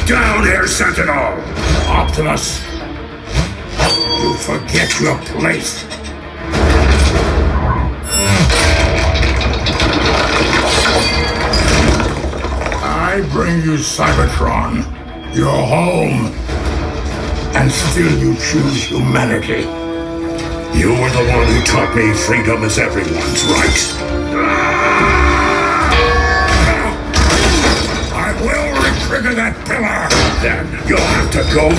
down here, Sentinel! Optimus, you forget your place. I bring you Cybertron, your home, and still you choose humanity. You were the one who taught me freedom is everyone's right. I will retrigger that pillar. Then you'll have to go